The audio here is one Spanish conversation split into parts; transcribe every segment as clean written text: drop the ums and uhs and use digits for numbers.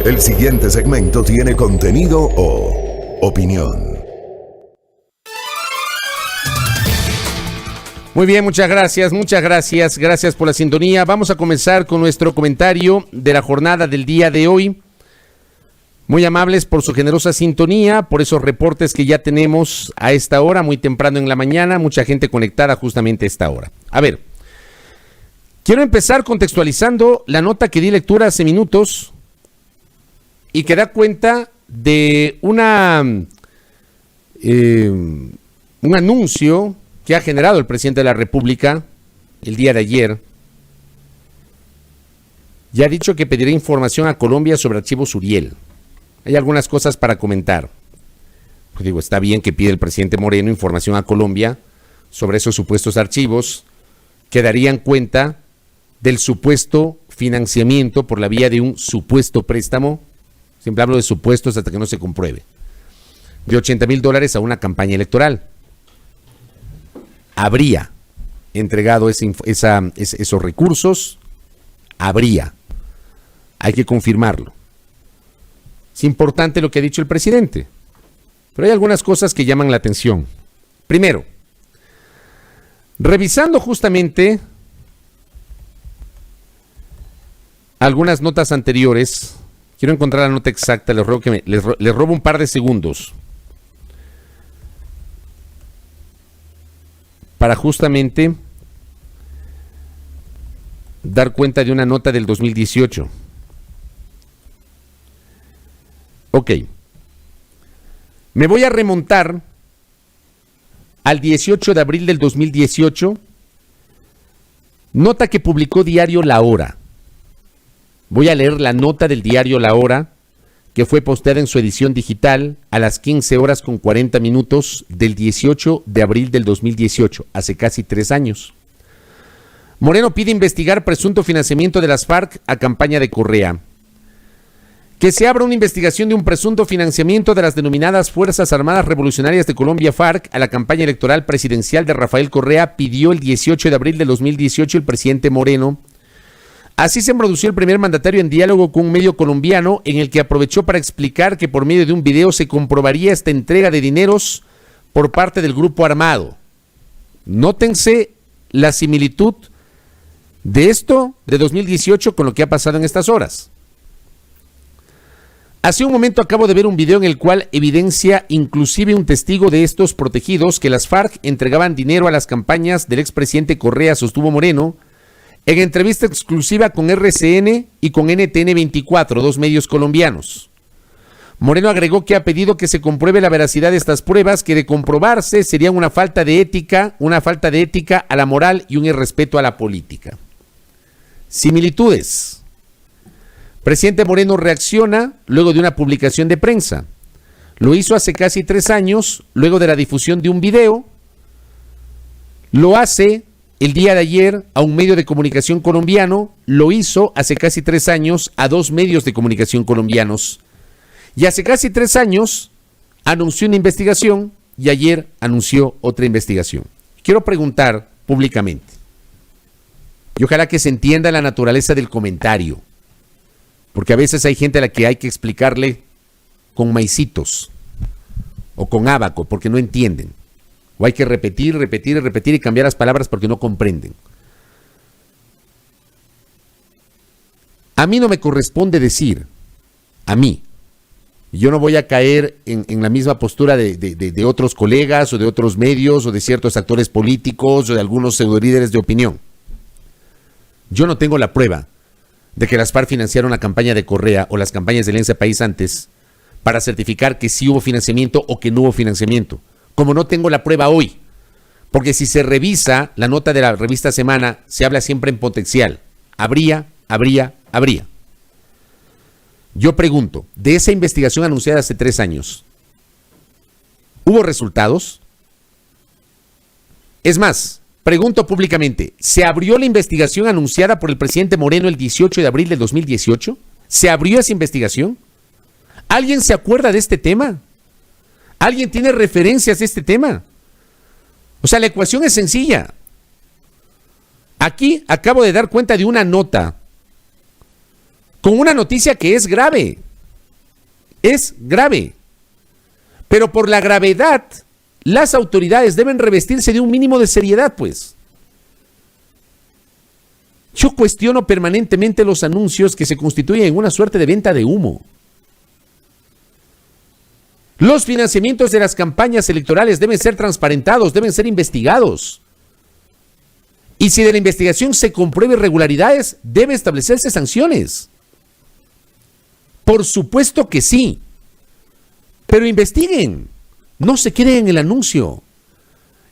El siguiente segmento tiene contenido o opinión. Muy bien, muchas gracias. Gracias por la sintonía. Vamos a comenzar con nuestro comentario de la jornada del día de hoy. Muy amables por su generosa sintonía, por esos reportes que ya tenemos a esta hora, muy temprano en la mañana, mucha gente conectada justamente a esta hora. A ver, quiero empezar contextualizando la nota que di lectura hace minutos y que da cuenta de un anuncio que ha generado el presidente de la República el día de ayer. Ya ha dicho que pedirá información a Colombia sobre archivos Uriel. Hay algunas cosas para comentar. Pues digo, está bien que pide el presidente Moreno información a Colombia sobre esos supuestos archivos que darían cuenta del supuesto financiamiento por la vía de un supuesto préstamo. Siempre hablo de supuestos hasta que no se compruebe. De $80,000 a una campaña electoral. Habría entregado esos recursos. Habría. Hay que confirmarlo. Es importante lo que ha dicho el presidente, pero hay algunas cosas que llaman la atención. Primero, revisando justamente algunas notas anteriores, quiero encontrar la nota exacta, les robo un par de segundos para justamente dar cuenta de una nota del 2018. Ok, me voy a remontar al 18 de abril del 2018, nota que publicó diario La Hora. Voy a leer la nota del diario La Hora, que fue posteada en su edición digital a las 15:40 del 18 de abril del 2018, hace casi 3 años. Moreno pide investigar presunto financiamiento de las FARC a campaña de Correa. Que se abra una investigación de un presunto financiamiento de las denominadas Fuerzas Armadas Revolucionarias de Colombia, FARC, a la campaña electoral presidencial de Rafael Correa, pidió el 18 de abril de 2018 el presidente Moreno. Así se produjo el primer mandatario en diálogo con un medio colombiano, en el que aprovechó para explicar que por medio de un video se comprobaría esta entrega de dineros por parte del grupo armado. Nótense la similitud de esto de 2018 con lo que ha pasado en estas horas. Hace un momento acabo de ver un video en el cual evidencia inclusive un testigo de estos protegidos que las FARC entregaban dinero a las campañas del expresidente Correa, sostuvo Moreno, en entrevista exclusiva con RCN y con NTN 24, 2 medios colombianos. Moreno agregó que ha pedido que se compruebe la veracidad de estas pruebas, que de comprobarse serían una falta de ética a la moral y un irrespeto a la política. Similitudes. Presidente Moreno reacciona luego de una publicación de prensa. Lo hizo hace casi 3 años, luego de la difusión de un video. Lo hace el día de ayer a un medio de comunicación colombiano. Lo hizo hace casi 3 años a 2 medios de comunicación colombianos. Y hace casi 3 años anunció una investigación y ayer anunció otra investigación. Quiero preguntar públicamente, y ojalá que se entienda la naturaleza del comentario, porque a veces hay gente a la que hay que explicarle con maicitos o con ábaco porque no entienden. O hay que repetir y cambiar las palabras porque no comprenden. A mí no me corresponde decir, a mí, yo no voy a caer en la misma postura de otros colegas o de otros medios o de ciertos actores políticos o de algunos pseudolíderes de opinión. Yo no tengo la prueba de que las FARC financiaron la campaña de Correa o las campañas de Alianza País antes para certificar que sí hubo financiamiento o que no hubo financiamiento. Como no tengo la prueba hoy, porque si se revisa la nota de la revista Semana, se habla siempre en potencial. Habría. Yo pregunto, de esa investigación anunciada hace 3 años, ¿hubo resultados? Es más, pregunto públicamente, ¿se abrió la investigación anunciada por el presidente Moreno el 18 de abril del 2018? ¿Se abrió esa investigación? ¿Alguien se acuerda de este tema? ¿Alguien tiene referencias de este tema? O sea, la ecuación es sencilla. Aquí acabo de dar cuenta de una nota con una noticia que es grave. Es grave. Pero por la gravedad, las autoridades deben revestirse de un mínimo de seriedad, pues. Yo cuestiono permanentemente los anuncios que se constituyen en una suerte de venta de humo. Los financiamientos de las campañas electorales deben ser transparentados, deben ser investigados. Y si de la investigación se compruebe irregularidades, debe establecerse sanciones. Por supuesto que sí. Pero investiguen. No se queden en el anuncio.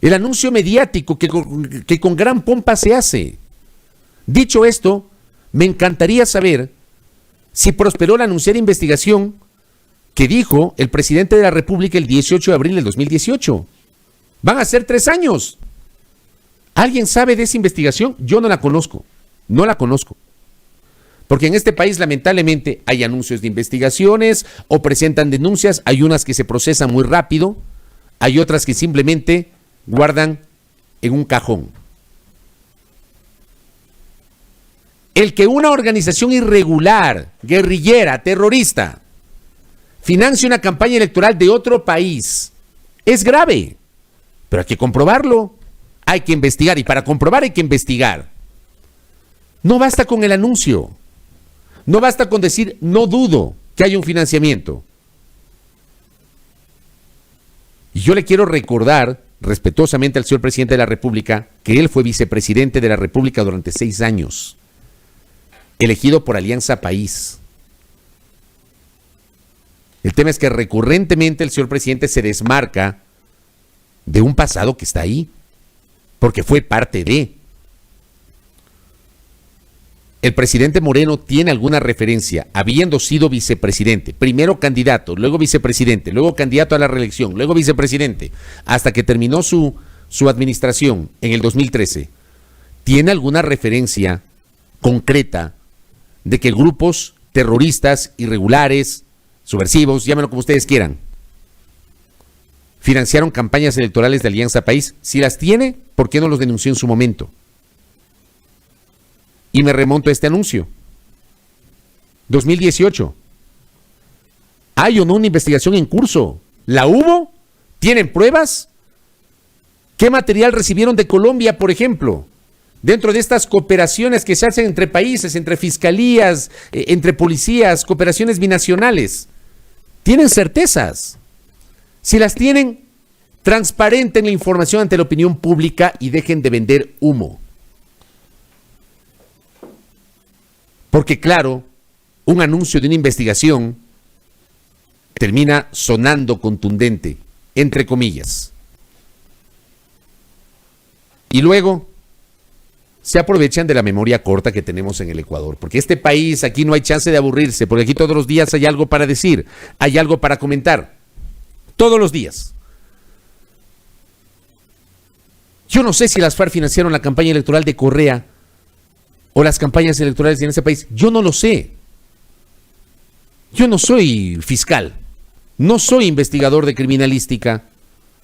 El anuncio mediático que con gran pompa se hace. Dicho esto, me encantaría saber si prosperó la anunciada investigación que dijo el presidente de la República el 18 de abril del 2018. Van a ser 3 años. ¿Alguien sabe de esa investigación? Yo no la conozco. No la conozco. Porque en este país, lamentablemente, hay anuncios de investigaciones o presentan denuncias. Hay unas que se procesan muy rápido. Hay otras que simplemente guardan en un cajón. El que una organización irregular, guerrillera, terrorista, financie una campaña electoral de otro país es grave. Pero hay que comprobarlo. Hay que investigar. Y para comprobar hay que investigar. No basta con el anuncio. No basta con decir, no dudo que haya un financiamiento. Y yo le quiero recordar respetuosamente al señor presidente de la República que él fue vicepresidente de la República durante 6 años, elegido por Alianza País. El tema es que recurrentemente el señor presidente se desmarca de un pasado que está ahí, porque fue parte de. El presidente Moreno tiene alguna referencia, habiendo sido vicepresidente, primero candidato, luego vicepresidente, luego candidato a la reelección, luego vicepresidente, hasta que terminó su administración en el 2013. ¿Tiene alguna referencia concreta de que grupos terroristas, irregulares, subversivos, llámenlo como ustedes quieran, financiaron campañas electorales de Alianza País? Si las tiene, ¿por qué no los denunció en su momento? Y me remonto a este anuncio. 2018. ¿Hay o no una investigación en curso? ¿La hubo? ¿Tienen pruebas? ¿Qué material recibieron de Colombia, por ejemplo? Dentro de estas cooperaciones que se hacen entre países, entre fiscalías, entre policías, cooperaciones binacionales. ¿Tienen certezas? Si las tienen, transparenten la información ante la opinión pública y dejen de vender humo. Porque claro, un anuncio de una investigación termina sonando contundente, entre comillas. Y luego se aprovechan de la memoria corta que tenemos en el Ecuador. Porque este país, aquí no hay chance de aburrirse, porque aquí todos los días hay algo para decir, hay algo para comentar. Todos los días. Yo no sé si las FARC financiaron la campaña electoral de Correa o las campañas electorales en ese país. Yo no lo sé. Yo no soy fiscal. No soy investigador de criminalística.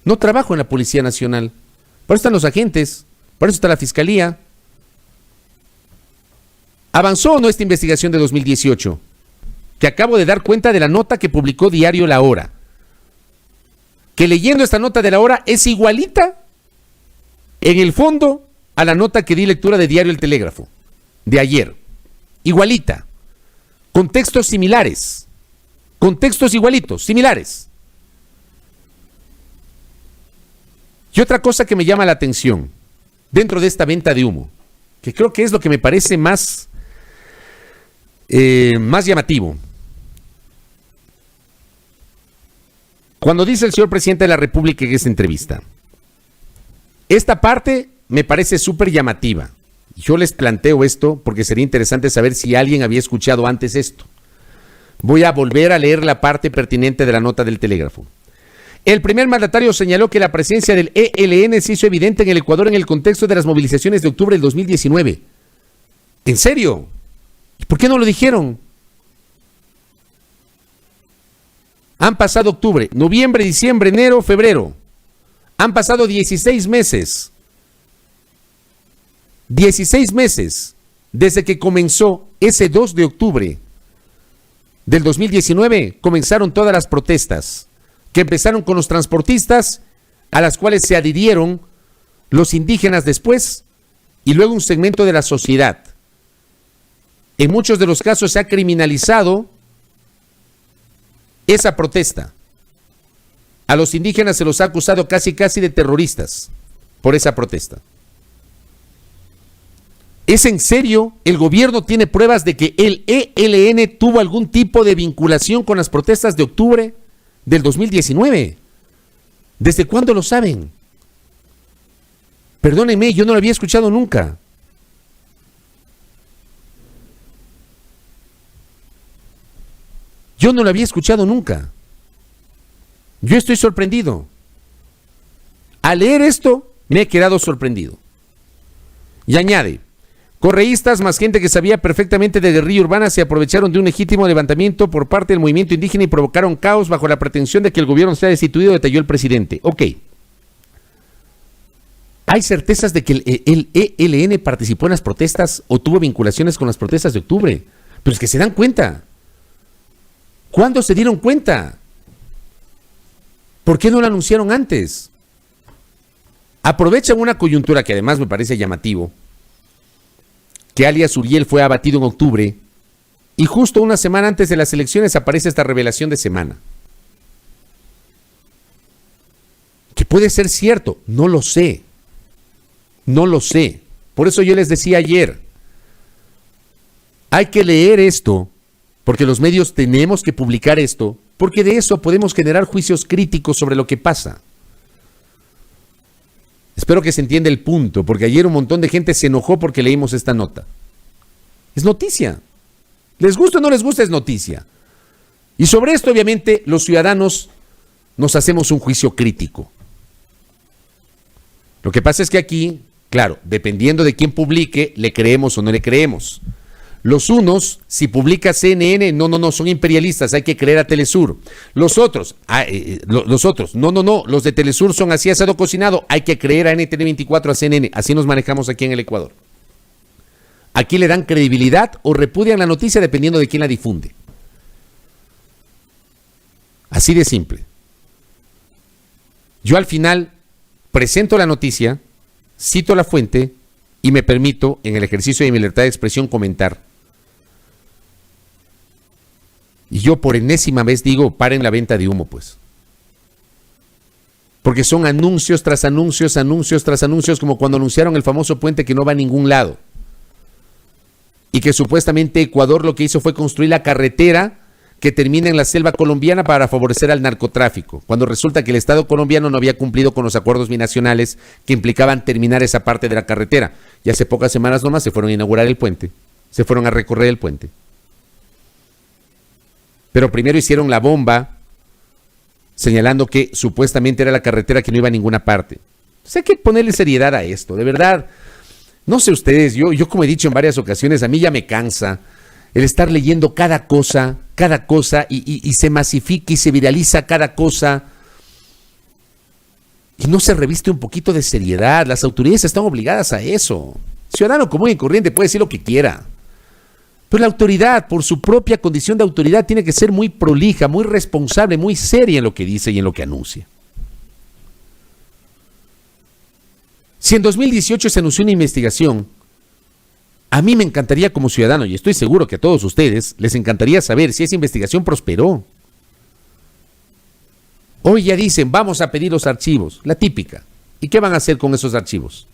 No trabajo en la Policía Nacional. Por eso están los agentes. Por eso está la Fiscalía. ¿Avanzó o no esta investigación de 2018? Que acabo de dar cuenta de la nota que publicó Diario La Hora. Que leyendo esta nota de La Hora es igualita en el fondo a la nota que di lectura de Diario El Telégrafo de ayer. Igualita. Contextos similares. Contextos igualitos, similares. Y otra cosa que me llama la atención dentro de esta venta de humo, que creo que es lo que me parece más llamativo. Cuando dice el señor presidente de la República en esta entrevista, esta parte me parece súper llamativa. Yo les planteo esto porque sería interesante saber si alguien había escuchado antes esto. Voy a volver a leer la parte pertinente de la nota del Telégrafo. El primer mandatario señaló que la presencia del ELN se hizo evidente en el Ecuador en el contexto de las movilizaciones de octubre del 2019. ¿En serio? ¿Y por qué no lo dijeron? Han pasado octubre, noviembre, diciembre, enero, febrero. Han pasado 16 meses. 16 meses desde que comenzó ese 2 de octubre del 2019 comenzaron todas las protestas, que empezaron con los transportistas, a las cuales se adhirieron los indígenas después, y luego un segmento de la sociedad. En muchos de los casos se ha criminalizado esa protesta. A los indígenas se los ha acusado casi de terroristas por esa protesta. ¿Es en serio? ¿El gobierno tiene pruebas de que el ELN tuvo algún tipo de vinculación con las protestas de octubre del 2019? ¿Desde cuándo lo saben? Perdónenme, yo no lo había escuchado nunca. Yo no lo había escuchado nunca. Yo estoy sorprendido. Al leer esto, me he quedado sorprendido. Y añade, correístas más gente que sabía perfectamente de guerrilla urbana se aprovecharon de un legítimo levantamiento por parte del movimiento indígena y provocaron caos bajo la pretensión de que el gobierno sea destituido, detalló el presidente. Ok. ¿Hay certezas de que el ELN participó en las protestas o tuvo vinculaciones con las protestas de octubre? Pero es que se dan cuenta. ¿Cuándo se dieron cuenta? ¿Por qué no lo anunciaron antes? Aprovechan una coyuntura que además me parece llamativo, que alias Uriel fue abatido en octubre y justo una semana antes de las elecciones aparece esta revelación de semana. Que puede ser cierto, no lo sé. No lo sé. Por eso yo les decía ayer, hay que leer esto, porque los medios tenemos que publicar esto, porque de eso podemos generar juicios críticos sobre lo que pasa. Espero que se entienda el punto, porque ayer un montón de gente se enojó porque leímos esta nota. Es noticia. Les gusta o no les gusta, es noticia. Y sobre esto, obviamente, los ciudadanos nos hacemos un juicio crítico. Lo que pasa es que aquí, claro, dependiendo de quién publique, le creemos o no le creemos. Los unos, si publica CNN, no, son imperialistas, hay que creer a Telesur. Los otros, no, los de Telesur son así asado cocinado, hay que creer a NTN24, a CNN, así nos manejamos aquí en el Ecuador. Aquí le dan credibilidad o repudian la noticia dependiendo de quién la difunde. Así de simple. Yo al final presento la noticia, cito la fuente y me permito, en el ejercicio de mi libertad de expresión, comentar. Y yo por enésima vez digo, paren la venta de humo, pues. Porque son anuncios tras anuncios, anuncios tras anuncios, como cuando anunciaron el famoso puente que no va a ningún lado. Y que supuestamente Ecuador lo que hizo fue construir la carretera que termina en la selva colombiana para favorecer al narcotráfico, cuando resulta que el Estado colombiano no había cumplido con los acuerdos binacionales que implicaban terminar esa parte de la carretera. Y hace pocas semanas nomás se fueron a inaugurar el puente, se fueron a recorrer el puente. Pero primero hicieron la bomba señalando que supuestamente era la carretera que no iba a ninguna parte. Entonces hay que ponerle seriedad a esto, de verdad. No sé ustedes, yo como he dicho en varias ocasiones, a mí ya me cansa el estar leyendo cada cosa y se masifica y se viraliza cada cosa y no se reviste un poquito de seriedad. Las autoridades están obligadas a eso. Ciudadano común y corriente puede decir lo que quiera, pero la autoridad, por su propia condición de autoridad, tiene que ser muy prolija, muy responsable, muy seria en lo que dice y en lo que anuncia. Si en 2018 se anunció una investigación, a mí me encantaría como ciudadano, y estoy seguro que a todos ustedes les encantaría saber si esa investigación prosperó. Hoy ya dicen, vamos a pedir los archivos, la típica. ¿Y qué van a hacer con esos archivos?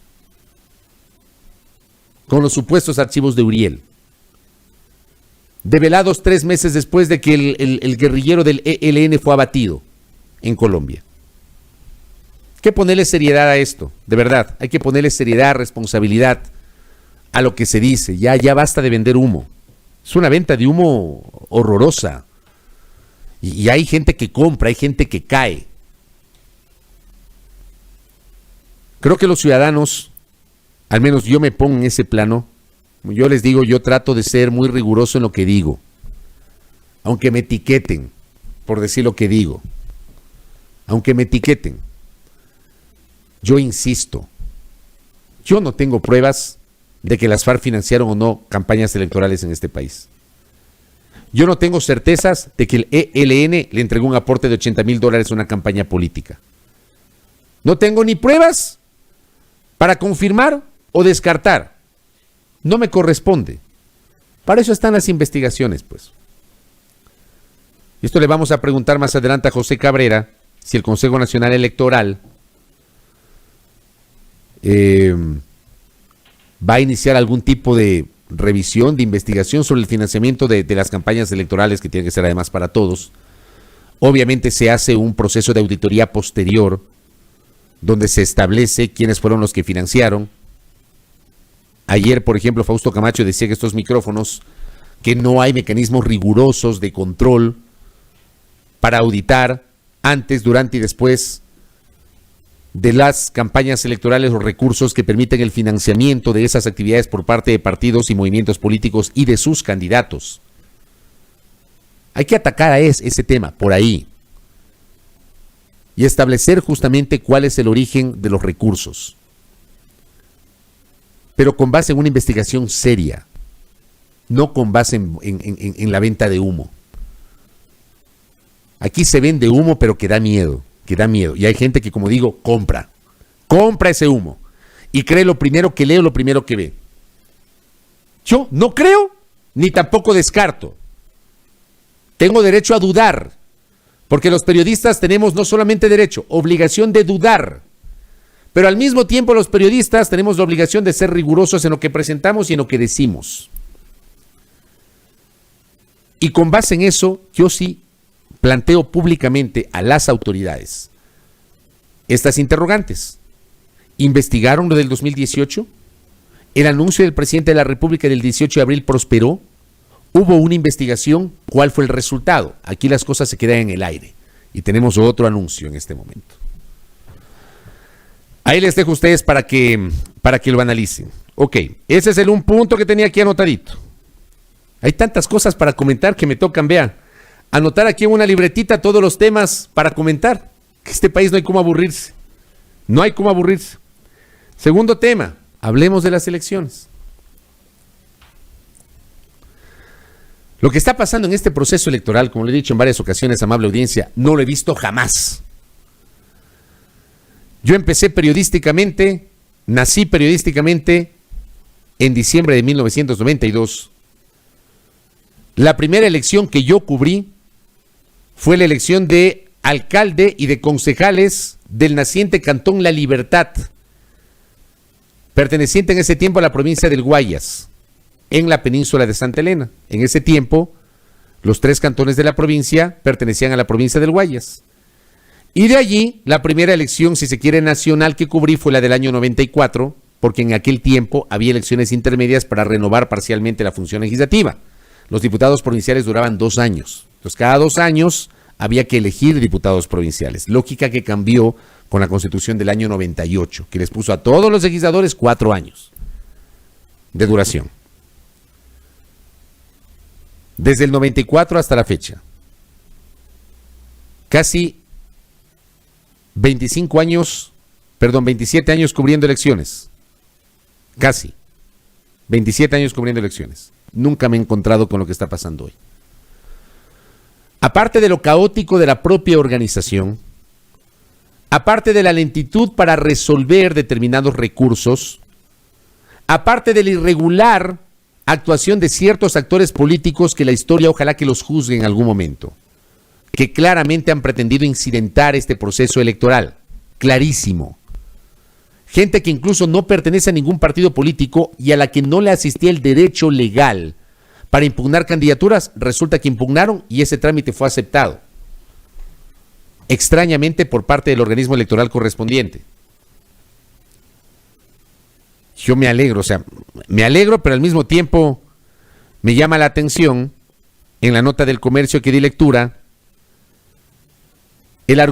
Con los supuestos archivos de Uriel. Develados 3 meses después de que el guerrillero del ELN fue abatido en Colombia. Hay que ponerle seriedad a esto, de verdad. Hay que ponerle seriedad, responsabilidad a lo que se dice. Ya basta de vender humo. Es una venta de humo horrorosa. Y hay gente que compra, hay gente que cae. Creo que los ciudadanos, al menos yo me pongo en ese plano, yo les digo, yo trato de ser muy riguroso en lo que digo. Aunque me etiqueten por decir lo que digo. Aunque me etiqueten. Yo insisto, yo no tengo pruebas de que las FARC financiaron o no campañas electorales en este país. Yo no tengo certezas de que el ELN le entregó un aporte de $80,000 a una campaña política. No tengo ni pruebas para confirmar o descartar. No me corresponde. Para eso están las investigaciones, pues. Y esto le vamos a preguntar más adelante a José Cabrera, si el Consejo Nacional Electoral va a iniciar algún tipo de revisión, de investigación sobre el financiamiento de las campañas electorales, que tiene que ser además para todos. Obviamente se hace un proceso de auditoría posterior, donde se establece quiénes fueron los que financiaron. Ayer, por ejemplo, Fausto Camacho decía que estos micrófonos, que no hay mecanismos rigurosos de control para auditar antes, durante y después de las campañas electorales los recursos que permiten el financiamiento de esas actividades por parte de partidos y movimientos políticos y de sus candidatos. Hay que atacar a ese tema por ahí y establecer justamente cuál es el origen de los recursos, pero con base en una investigación seria, no con base en la venta de humo. Aquí se vende humo, pero que da miedo. Y hay gente que, como digo, compra ese humo y cree lo primero que lee o lo primero que ve. Yo no creo ni tampoco descarto. Tengo derecho a dudar, porque los periodistas tenemos no solamente derecho, obligación de dudar, pero al mismo tiempo los periodistas tenemos la obligación de ser rigurosos en lo que presentamos y en lo que decimos. Y con base en eso, yo sí planteo públicamente a las autoridades estas interrogantes. ¿Investigaron lo del 2018? ¿El anuncio del presidente de la República del 18 de abril prosperó? ¿Hubo una investigación? ¿Cuál fue el resultado? Aquí las cosas se quedan en el aire y tenemos otro anuncio en este momento. Ahí les dejo a ustedes para que lo analicen. Ok, ese es un punto que tenía aquí anotadito. Hay tantas cosas para comentar que me tocan, vean, anotar aquí en una libretita todos los temas para comentar. Que este país no hay cómo aburrirse. No hay cómo aburrirse. Segundo tema, hablemos de las elecciones. Lo que está pasando en este proceso electoral, como le he dicho en varias ocasiones, amable audiencia, no lo he visto jamás. Yo empecé periodísticamente, nací periodísticamente en diciembre de 1992. La primera elección que yo cubrí fue la elección de alcalde y de concejales del naciente Cantón La Libertad, perteneciente en ese tiempo a la provincia del Guayas, en la península de Santa Elena. En ese tiempo, los 3 cantones de la provincia pertenecían a la provincia del Guayas. Y de allí, la primera elección, si se quiere, nacional que cubrí fue la del año 94, porque en aquel tiempo había elecciones intermedias para renovar parcialmente la función legislativa. Los diputados provinciales duraban 2 años. Entonces, cada 2 años había que elegir diputados provinciales. Lógica que cambió con la Constitución del año 98, que les puso a todos los legisladores 4 años de duración. Desde el 94 hasta la fecha. Casi 27 años cubriendo elecciones. Casi. 27 años cubriendo elecciones. Nunca me he encontrado con lo que está pasando hoy. Aparte de lo caótico de la propia organización, aparte de la lentitud para resolver determinados recursos, aparte de la irregular actuación de ciertos actores políticos que la historia ojalá que los juzgue en algún momento, que claramente han pretendido incidentar este proceso electoral, clarísimo. Gente que incluso no pertenece a ningún partido político y a la que no le asistía el derecho legal para impugnar candidaturas, resulta que impugnaron y ese trámite fue aceptado. Extrañamente por parte del organismo electoral correspondiente. Yo me alegro, pero al mismo tiempo me llama la atención en la nota del Comercio que di lectura, la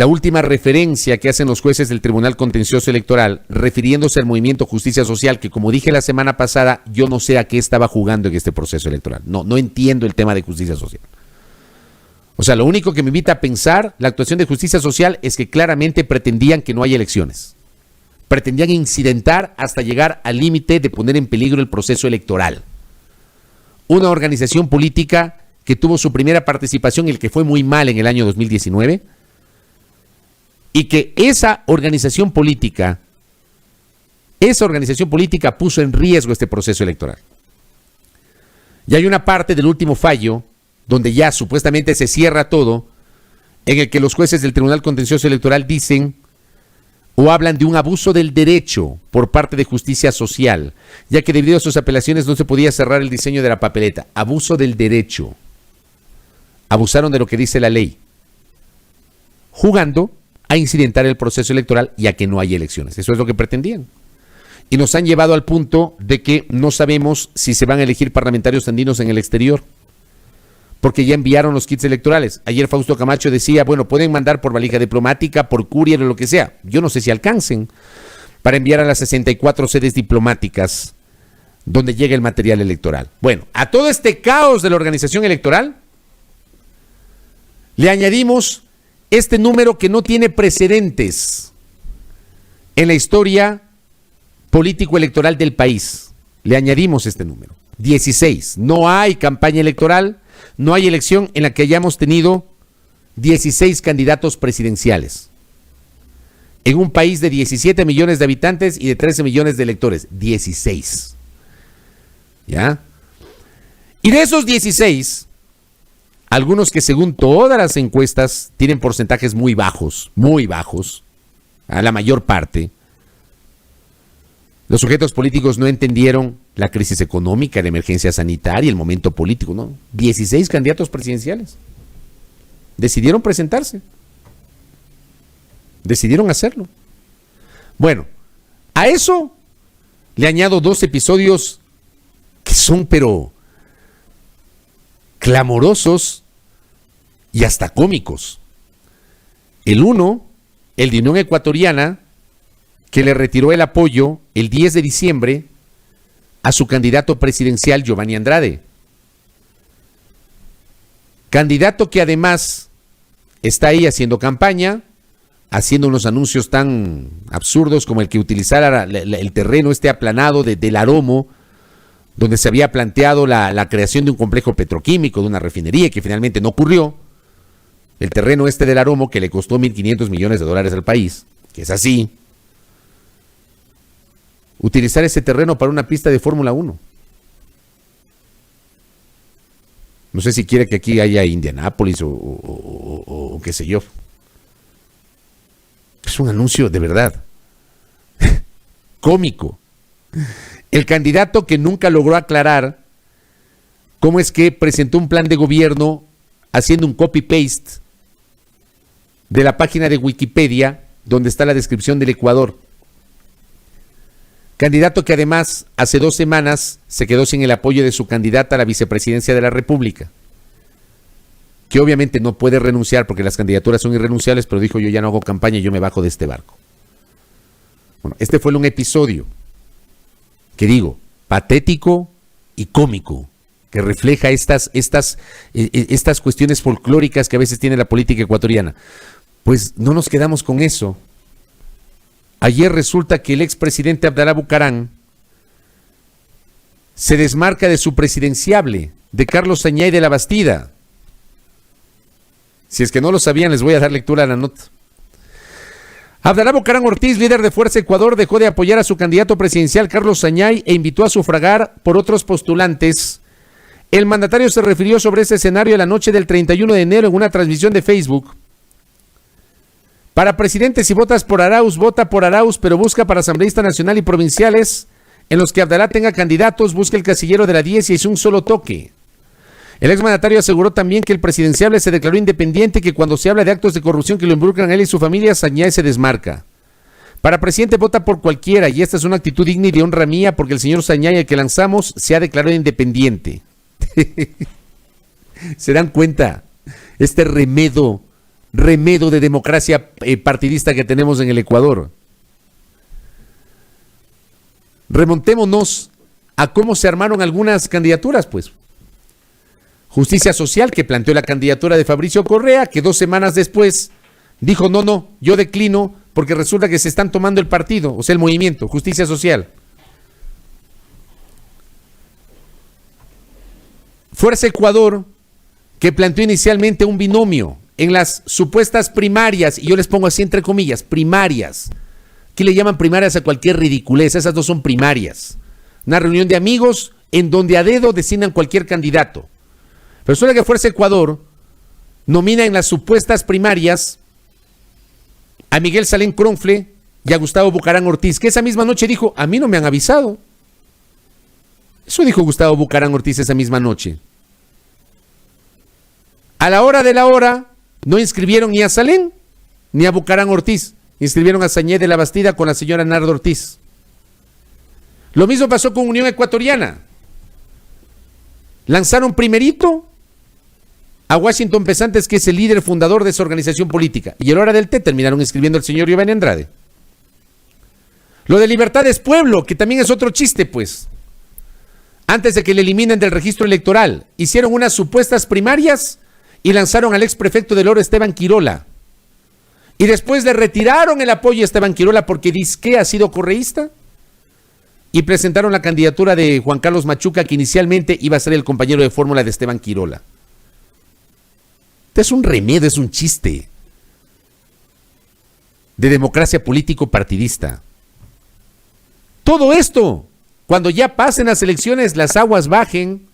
última referencia que hacen los jueces del Tribunal Contencioso Electoral, refiriéndose al movimiento Justicia Social, que como dije la semana pasada, yo no sé a qué estaba jugando en este proceso electoral. No entiendo el tema de justicia social. O sea, lo único que me invita a pensar la actuación de Justicia Social es que claramente pretendían que no haya elecciones. pretendían incidentar hasta llegar al límite de poner en peligro el proceso electoral. Una organización política que tuvo su primera participación, el que fue muy mal en el año 2019, y que esa organización política puso en riesgo este proceso electoral. Y hay una parte del último fallo donde ya supuestamente se cierra todo, en el que los jueces del Tribunal Contencioso Electoral dicen o hablan de un abuso del derecho por parte de Justicia Social, ya que debido a sus apelaciones no se podía cerrar el diseño de la papeleta. Abuso del derecho. Abusaron de lo que dice la ley, jugando a incidentar el proceso electoral y a que no haya elecciones. Eso es lo que pretendían. Y nos han llevado al punto de que no sabemos si se van a elegir parlamentarios andinos en el exterior, porque ya enviaron los kits electorales. Ayer Fausto Camacho decía, bueno, pueden mandar por valija diplomática, por courier o lo que sea. Yo no sé si alcancen para enviar a las 64 sedes diplomáticas donde llega el material electoral. Bueno, a todo este caos de la organización electoral le añadimos este número que no tiene precedentes en la historia político-electoral del país. Le añadimos este número, 16. No hay campaña electoral, no hay elección en la que hayamos tenido 16 candidatos presidenciales. En un país de 17 millones de habitantes y de 13 millones de electores. 16. ¿Ya? Y de esos 16, algunos que según todas las encuestas tienen porcentajes muy bajos, a la mayor parte. Los sujetos políticos no entendieron la crisis económica, la emergencia sanitaria, el momento político, ¿no? 16 candidatos presidenciales. Decidieron presentarse. Decidieron hacerlo. Bueno, a eso le añado 2 episodios que son pero clamorosos y hasta cómicos. El uno, el de Unión Ecuatoriana, que le retiró el apoyo el 10 de diciembre a su candidato presidencial Giovanni Andrade. Candidato que además está ahí haciendo campaña, haciendo unos anuncios tan absurdos como el que utilizara el terreno aplanado del Aromo, donde se había planteado la creación de un complejo petroquímico, de una refinería, que finalmente no ocurrió. El terreno del Aromo, que le costó $1.500 millones al país, que es así. Utilizar ese terreno para una pista de Fórmula 1. No sé si quiere que aquí haya Indianápolis o qué sé yo. Es un anuncio de verdad cómico. El candidato que nunca logró aclarar cómo es que presentó un plan de gobierno haciendo un copy-paste de la página de Wikipedia donde está la descripción del Ecuador. Candidato que además hace 2 semanas se quedó sin el apoyo de su candidata a la vicepresidencia de la República, que obviamente no puede renunciar porque las candidaturas son irrenunciables, pero dijo: yo ya no hago campaña, yo me bajo de este barco. Bueno, este fue un episodio que digo, patético y cómico, que refleja estas cuestiones folclóricas que a veces tiene la política ecuatoriana. Pues no nos quedamos con eso. Ayer resulta que el expresidente Abdalá Bucaram se desmarca de su presidenciable, de Carlos Añay de la Bastida. Si es que no lo sabían, les voy a dar lectura a la nota. Abdalá Bucaram Ortiz, líder de Fuerza Ecuador, dejó de apoyar a su candidato presidencial Carlos Añay e invitó a sufragar por otros postulantes. El mandatario se refirió sobre ese escenario la noche del 31 de enero en una transmisión de Facebook. Para presidente, si votas por Arauz, vota por Arauz, pero busca para asambleísta nacional y provinciales en los que Abdalá tenga candidatos, busca el casillero de la 10 y hizo un solo toque. El exmandatario aseguró también que el presidenciable se declaró independiente y que cuando se habla de actos de corrupción que lo involucran a él y su familia, Añay se desmarca. Para presidente vota por cualquiera y esta es una actitud digna y de honra mía porque el señor Añay, el que lanzamos, se ha declarado independiente. ¿Se dan cuenta? Este remedo de democracia partidista que tenemos en el Ecuador. Remontémonos a cómo se armaron algunas candidaturas, pues. Justicia Social, que planteó la candidatura de Fabricio Correa, que 2 semanas después dijo, no, yo declino porque resulta que se están tomando el partido, o sea, el movimiento, Justicia Social. Fuerza Ecuador, que planteó inicialmente un binomio en las supuestas primarias, y yo les pongo así entre comillas, primarias. Aquí le llaman primarias a cualquier ridiculez, esas dos son primarias. Una reunión de amigos en donde a dedo designan cualquier candidato. Pero resulta que Fuerza Ecuador nomina en las supuestas primarias a Miguel Salén Cronfle y a Gustavo Bucarán Ortiz, que esa misma noche dijo, a mí no me han avisado. Eso dijo Gustavo Bucarán Ortiz esa misma noche. A la hora de la hora, no inscribieron ni a Salén ni a Bucarán Ortiz. Inscribieron a Sañé de la Bastida con la señora Nardo Ortiz. Lo mismo pasó con Unión Ecuatoriana. Lanzaron primerito a Washington Pesantes, que es el líder fundador de esa organización política. Y a la hora del té terminaron inscribiendo al señor Giovanni Andrade. Lo de Libertad es Pueblo, que también es otro chiste, pues. Antes de que le eliminen del registro electoral, hicieron unas supuestas primarias y lanzaron al ex prefecto del Oro, Esteban Quirola. Y después le retiraron el apoyo a Esteban Quirola porque dizque ha sido correísta. Y presentaron la candidatura de Juan Carlos Machuca, que inicialmente iba a ser el compañero de fórmula de Esteban Quirola. Es un remedio, es un chiste de democracia político-partidista. Todo esto, cuando ya pasen las elecciones, las aguas bajen,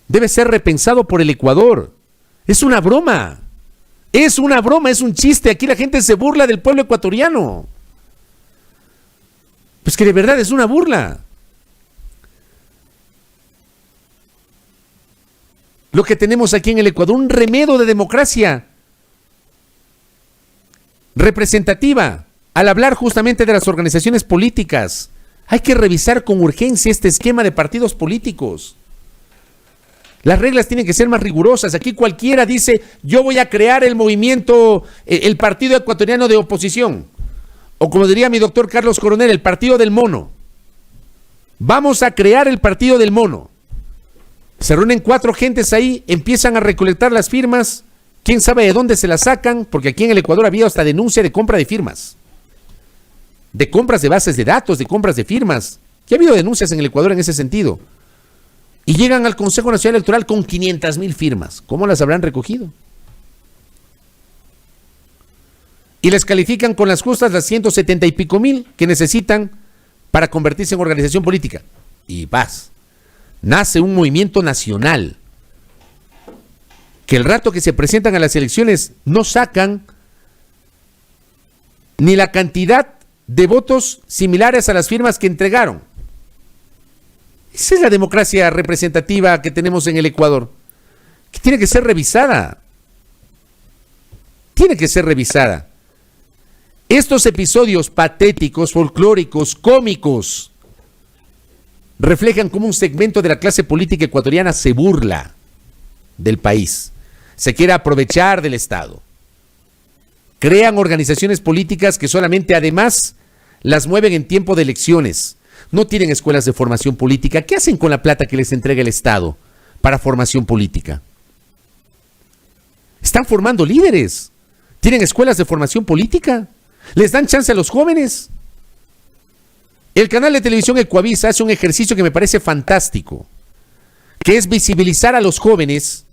debe ser repensado por el Ecuador. Es una broma, es un chiste. Aquí la gente se burla del pueblo ecuatoriano. Pues que de verdad es una burla. Lo que tenemos aquí en el Ecuador, un remedio de democracia representativa. Al hablar justamente de las organizaciones políticas, hay que revisar con urgencia este esquema de partidos políticos. Las reglas tienen que ser más rigurosas. Aquí cualquiera dice, yo voy a crear el movimiento, el partido ecuatoriano de oposición. O como diría mi doctor Carlos Coronel, el partido del mono. Vamos a crear el partido del mono. Se reúnen 4 gentes ahí, empiezan a recolectar las firmas, quién sabe de dónde se las sacan, porque aquí en el Ecuador había hasta denuncia de compra de firmas, de compras de bases de datos, de compras de firmas. Ya ha habido denuncias en el Ecuador en ese sentido. Y llegan al Consejo Nacional Electoral con 500,000 firmas. ¿Cómo las habrán recogido? Y les califican con las justas las 170 y pico mil que necesitan para convertirse en organización política. Y paz. Nace un movimiento nacional que el rato que se presentan a las elecciones no sacan ni la cantidad de votos similares a las firmas que entregaron. Esa es la democracia representativa que tenemos en el Ecuador, que tiene que ser revisada. Tiene que ser revisada. Estos episodios patéticos, folclóricos, cómicos, reflejan cómo un segmento de la clase política ecuatoriana se burla del país, se quiere aprovechar del Estado. Crean organizaciones políticas que solamente además las mueven en tiempo de elecciones. No tienen escuelas de formación política. ¿Qué hacen con la plata que les entrega el Estado para formación política? Están formando líderes. ¿Tienen escuelas de formación política? ¿Les dan chance a los jóvenes? El canal de televisión Ecuavisa hace un ejercicio que me parece fantástico, que es visibilizar a los jóvenes.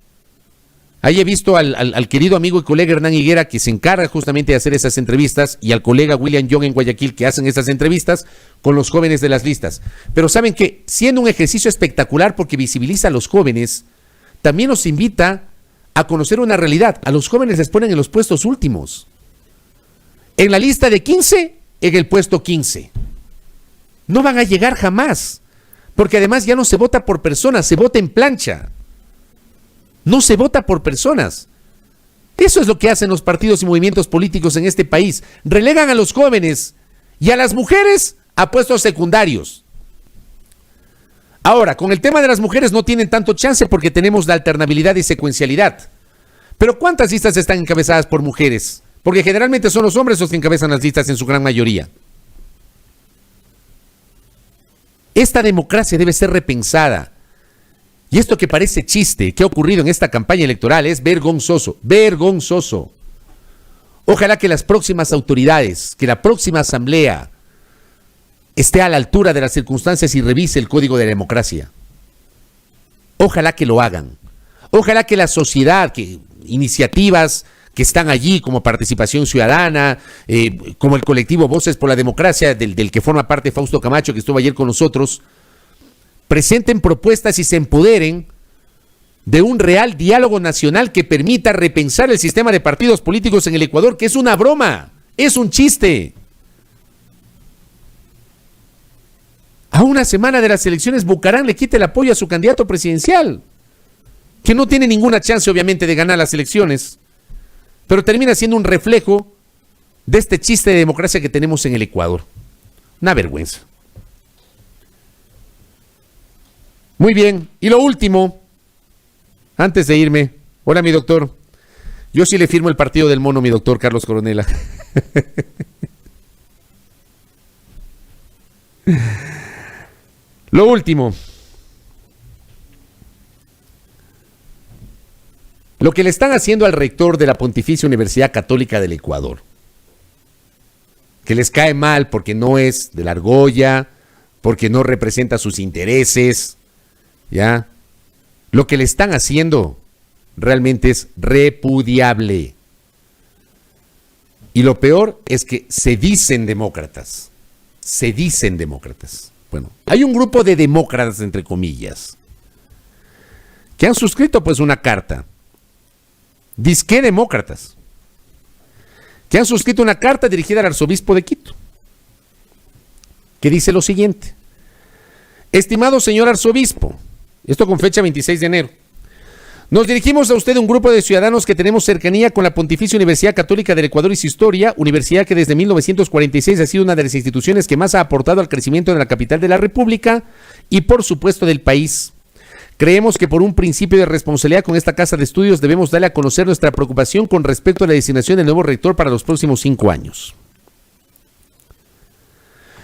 Ahí he visto al querido amigo y colega Hernán Higuera, que se encarga justamente de hacer esas entrevistas, y al colega William Young en Guayaquil, que hacen esas entrevistas con los jóvenes de las listas. Pero saben que, siendo un ejercicio espectacular porque visibiliza a los jóvenes, también nos invita a conocer una realidad. A los jóvenes les ponen en los puestos últimos. En la lista de 15, en el puesto 15. No van a llegar jamás, porque además ya no se vota por personas, se vota en plancha. No se vota por personas. Eso es lo que hacen los partidos y movimientos políticos en este país. Relegan a los jóvenes y a las mujeres a puestos secundarios. Ahora, con el tema de las mujeres no tienen tanto chance porque tenemos la alternabilidad y secuencialidad. Pero ¿cuántas listas están encabezadas por mujeres? Porque generalmente son los hombres los que encabezan las listas en su gran mayoría. Esta democracia debe ser repensada. Y esto que parece chiste, que ha ocurrido en esta campaña electoral, es vergonzoso, vergonzoso. Ojalá que las próximas autoridades, que la próxima asamblea esté a la altura de las circunstancias y revise el Código de la Democracia. Ojalá que lo hagan. Ojalá que la sociedad, que iniciativas que están allí como Participación Ciudadana, como el colectivo Voces por la Democracia, del que forma parte Fausto Camacho, que estuvo ayer con nosotros, presenten propuestas y se empoderen de un real diálogo nacional que permita repensar el sistema de partidos políticos en el Ecuador, que es una broma, es un chiste. A una semana de las elecciones, Bucaram le quita el apoyo a su candidato presidencial, que no tiene ninguna chance, obviamente, de ganar las elecciones, pero termina siendo un reflejo de este chiste de democracia que tenemos en el Ecuador. Una vergüenza. Muy bien, y lo último, antes de irme, hola mi doctor, yo sí le firmo el partido del mono, mi doctor Carlos Coronela. Lo último, lo que le están haciendo al rector de la Pontificia Universidad Católica del Ecuador, que les cae mal porque no es de la argolla, porque no representa sus intereses, ¿ya? Lo que le están haciendo realmente es repudiable. Y lo peor es que se dicen demócratas. Se dicen demócratas. Bueno, hay un grupo de demócratas, entre comillas, que han suscrito pues una carta. Disque demócratas. Que han suscrito una carta dirigida al arzobispo de Quito, que dice lo siguiente: estimado señor arzobispo, esto con fecha 26 de enero, nos dirigimos a usted, un grupo de ciudadanos que tenemos cercanía con la Pontificia Universidad Católica del Ecuador y su historia, universidad que desde 1946 ha sido una de las instituciones que más ha aportado al crecimiento de la capital de la República y por supuesto del país. Creemos que por un principio de responsabilidad con esta casa de estudios debemos darle a conocer nuestra preocupación con respecto a la designación del nuevo rector para los próximos 5 años.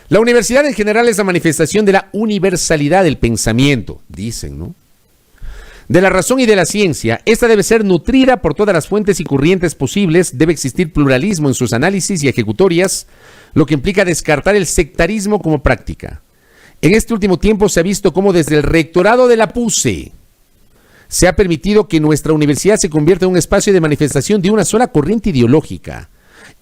La universidad en general es la manifestación de la universalidad del pensamiento, dicen, ¿no? De la razón y de la ciencia. Esta debe ser nutrida por todas las fuentes y corrientes posibles, debe existir pluralismo en sus análisis y ejecutorias, lo que implica descartar el sectarismo como práctica. En este último tiempo se ha visto cómo desde el rectorado de la PUCE se ha permitido que nuestra universidad se convierta en un espacio de manifestación de una sola corriente ideológica.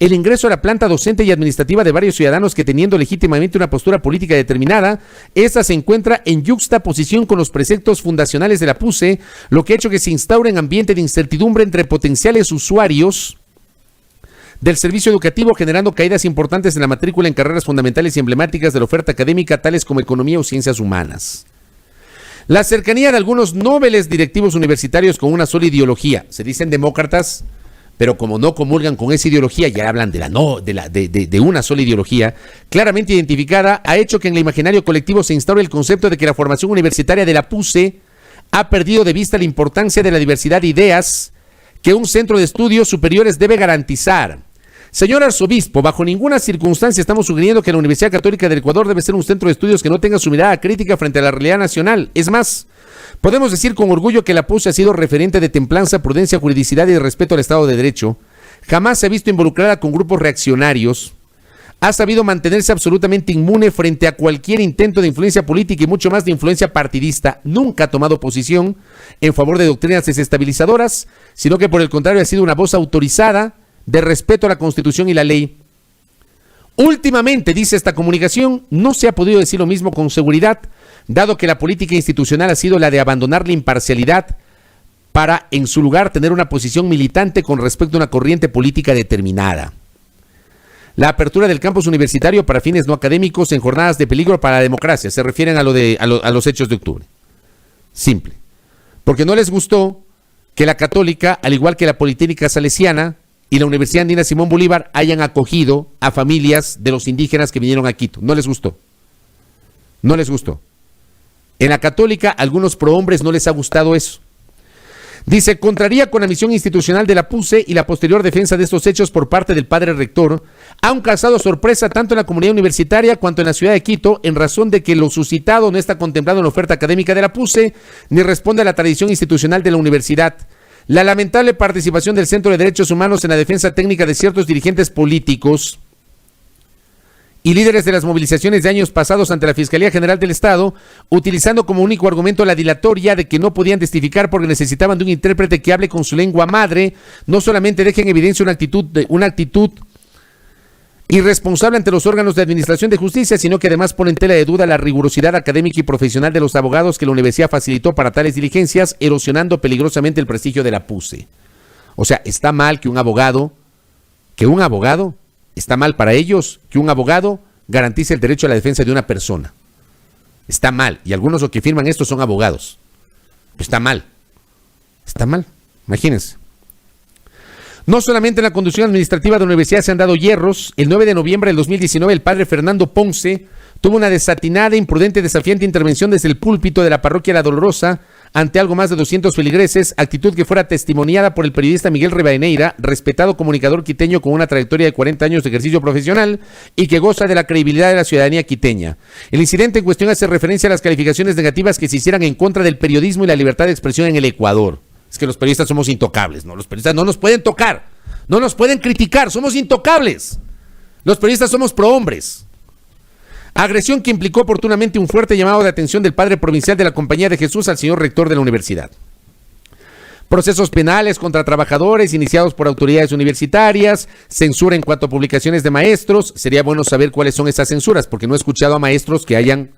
El ingreso a la planta docente y administrativa de varios ciudadanos que, teniendo legítimamente una postura política determinada, esta se encuentra en yuxtaposición con los preceptos fundacionales de la PUCE, lo que ha hecho que se instaure un ambiente de incertidumbre entre potenciales usuarios del servicio educativo, generando caídas importantes en la matrícula en carreras fundamentales y emblemáticas de la oferta académica, tales como economía o ciencias humanas. La cercanía de algunos nobles directivos universitarios con una sola ideología, se dicen demócratas, pero como no comulgan con esa ideología, ya hablan de una sola ideología, claramente identificada, ha hecho que en el imaginario colectivo se instaure el concepto de que la formación universitaria de la PUCE ha perdido de vista la importancia de la diversidad de ideas que un centro de estudios superiores debe garantizar. Señor arzobispo, bajo ninguna circunstancia estamos sugiriendo que la Universidad Católica del Ecuador debe ser un centro de estudios que no tenga su mirada crítica frente a la realidad nacional. Es más, podemos decir con orgullo que la PUCE ha sido referente de templanza, prudencia, juridicidad y de respeto al Estado de Derecho. Jamás se ha visto involucrada con grupos reaccionarios. Ha sabido mantenerse absolutamente inmune frente a cualquier intento de influencia política y mucho más de influencia partidista. Nunca ha tomado posición en favor de doctrinas desestabilizadoras, sino que por el contrario ha sido una voz autorizada de respeto a la Constitución y la ley. Últimamente, dice esta comunicación, no se ha podido decir lo mismo con seguridad, dado que la política institucional ha sido la de abandonar la imparcialidad para, en su lugar, tener una posición militante con respecto a una corriente política determinada. La apertura del campus universitario para fines no académicos en jornadas de peligro para la democracia, se refieren a los hechos de octubre. Simple. Porque no les gustó que la Católica, al igual que la Politécnica Salesiana y la Universidad Andina Simón Bolívar, hayan acogido a familias de los indígenas que vinieron a Quito. No les gustó. No les gustó. En la Católica, a algunos prohombres no les ha gustado eso. Dice, contraría con la misión institucional de la PUCE y la posterior defensa de estos hechos por parte del padre rector, han causado sorpresa tanto en la comunidad universitaria cuanto en la ciudad de Quito, en razón de que lo suscitado no está contemplado en la oferta académica de la PUCE, ni responde a la tradición institucional de la universidad. La lamentable participación del Centro de Derechos Humanos en la defensa técnica de ciertos dirigentes políticos y líderes de las movilizaciones de años pasados ante la Fiscalía General del Estado, utilizando como único argumento la dilatoria de que no podían testificar porque necesitaban de un intérprete que hable con su lengua madre, no solamente deja en evidencia una actitud irresponsable ante los órganos de administración de justicia, sino que además pone en tela de duda la rigurosidad académica y profesional de los abogados que la universidad facilitó para tales diligencias, erosionando peligrosamente el prestigio de la PUCE. O sea, está mal que un abogado, está mal para ellos que un abogado garantice el derecho a la defensa de una persona. Está mal, y algunos los que firman esto son abogados. Está mal, imagínense. No solamente en la conducción administrativa de la universidad se han dado hierros. El 9 de noviembre del 2019, el padre Fernando Ponce tuvo una desatinada, imprudente, desafiante intervención desde el púlpito de la parroquia La Dolorosa ante algo más de 200 feligreses, actitud que fuera testimoniada por el periodista Miguel Rivadeneira, respetado comunicador quiteño con una trayectoria de 40 años de ejercicio profesional y que goza de la credibilidad de la ciudadanía quiteña. El incidente en cuestión hace referencia a las calificaciones negativas que se hicieran en contra del periodismo y la libertad de expresión en el Ecuador. Es que los periodistas somos intocables, ¿no? Los periodistas no nos pueden tocar, no nos pueden criticar, somos intocables. Los periodistas somos prohombres. Agresión que implicó oportunamente un fuerte llamado de atención del padre provincial de la Compañía de Jesús al señor rector de la universidad. Procesos penales contra trabajadores iniciados por autoridades universitarias, censura en cuanto a publicaciones de maestros. Sería bueno saber cuáles son esas censuras, porque no he escuchado a maestros que hayan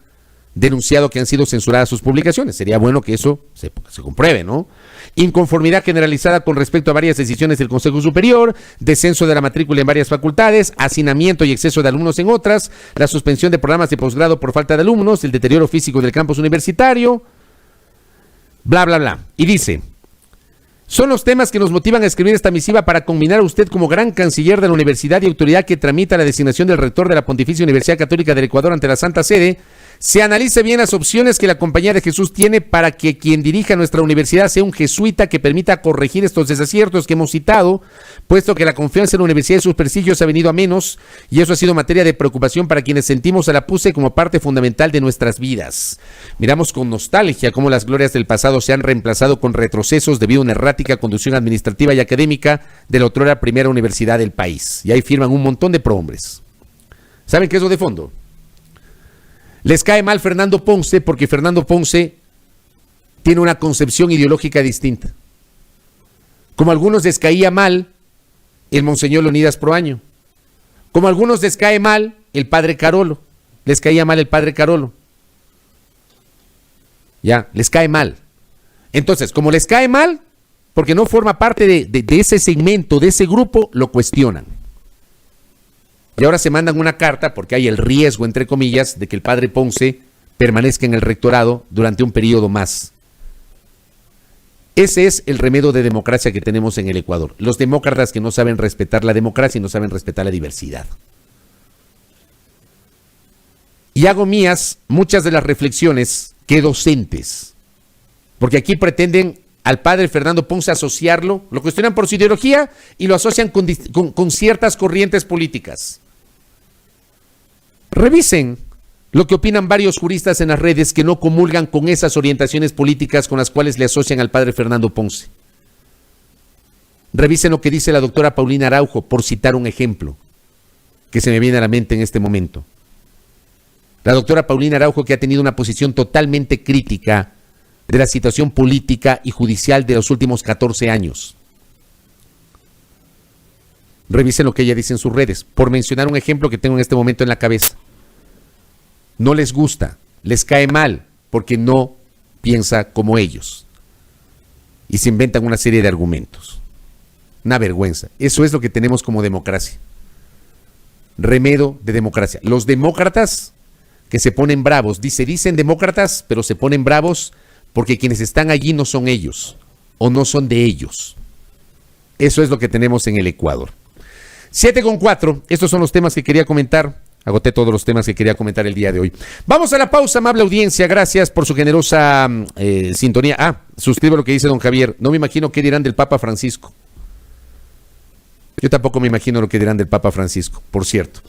denunciado que han sido censuradas sus publicaciones. Sería bueno que eso se compruebe, ¿no? Inconformidad generalizada con respecto a varias decisiones del Consejo Superior, descenso de la matrícula en varias facultades, hacinamiento y exceso de alumnos en otras, la suspensión de programas de posgrado por falta de alumnos, el deterioro físico del campus universitario, bla, bla, bla. Y dice: son los temas que nos motivan a escribir esta misiva para combinar a usted como gran canciller de la universidad y autoridad que tramita la designación del rector de la Pontificia Universidad Católica del Ecuador ante la Santa Sede. Se analice bien las opciones que la Compañía de Jesús tiene para que quien dirija nuestra universidad sea un jesuita que permita corregir estos desaciertos que hemos citado, puesto que la confianza en la universidad y sus prestigios ha venido a menos, y eso ha sido materia de preocupación para quienes sentimos a la PUCE como parte fundamental de nuestras vidas. Miramos con nostalgia cómo las glorias del pasado se han reemplazado con retrocesos debido a una errática conducción administrativa y académica de la otrora primera universidad del país. Y ahí firman un montón de prohombres. ¿Saben qué es lo de fondo? Les cae mal Fernando Ponce porque Fernando Ponce tiene una concepción ideológica distinta. Como a algunos les caía mal el monseñor Leonidas Proaño. Como a algunos les cae mal el padre Carolo. Les caía mal el padre Carolo. Ya, les cae mal. Entonces, como les cae mal, porque no forma parte de ese segmento, de ese grupo, lo cuestionan. Y ahora se mandan una carta porque hay el riesgo, entre comillas, de que el padre Ponce permanezca en el rectorado durante un periodo más. Ese es el remedio de democracia que tenemos en el Ecuador. Los demócratas que no saben respetar la democracia y no saben respetar la diversidad. Y hago mías muchas de las reflexiones que docentes, porque aquí pretenden al padre Fernando Ponce asociarlo, lo cuestionan por su ideología y lo asocian con ciertas corrientes políticas. Revisen lo que opinan varios juristas en las redes que no comulgan con esas orientaciones políticas con las cuales le asocian al padre Fernando Ponce. Revisen lo que dice la doctora Paulina Araujo, por citar un ejemplo que se me viene a la mente en este momento. La doctora Paulina Araujo, que ha tenido una posición totalmente crítica de la situación política y judicial de los últimos 14 años. Revisen lo que ella dice en sus redes, por mencionar un ejemplo que tengo en este momento en la cabeza. No les gusta, les cae mal, porque no piensa como ellos. Y se inventan una serie de argumentos. Una vergüenza. Eso es lo que tenemos como democracia. Remedio de democracia. Los demócratas que se ponen bravos, dicen demócratas, pero se ponen bravos porque quienes están allí no son ellos, o no son de ellos. Eso es lo que tenemos en el Ecuador. 7:04, estos son los temas que quería comentar. Agoté todos los temas que quería comentar el día de hoy. Vamos a la pausa, amable audiencia. Gracias por su generosa sintonía. Suscribo lo que dice don Javier. No me imagino qué dirán del Papa Francisco. Yo tampoco me imagino lo que dirán del Papa Francisco, por cierto.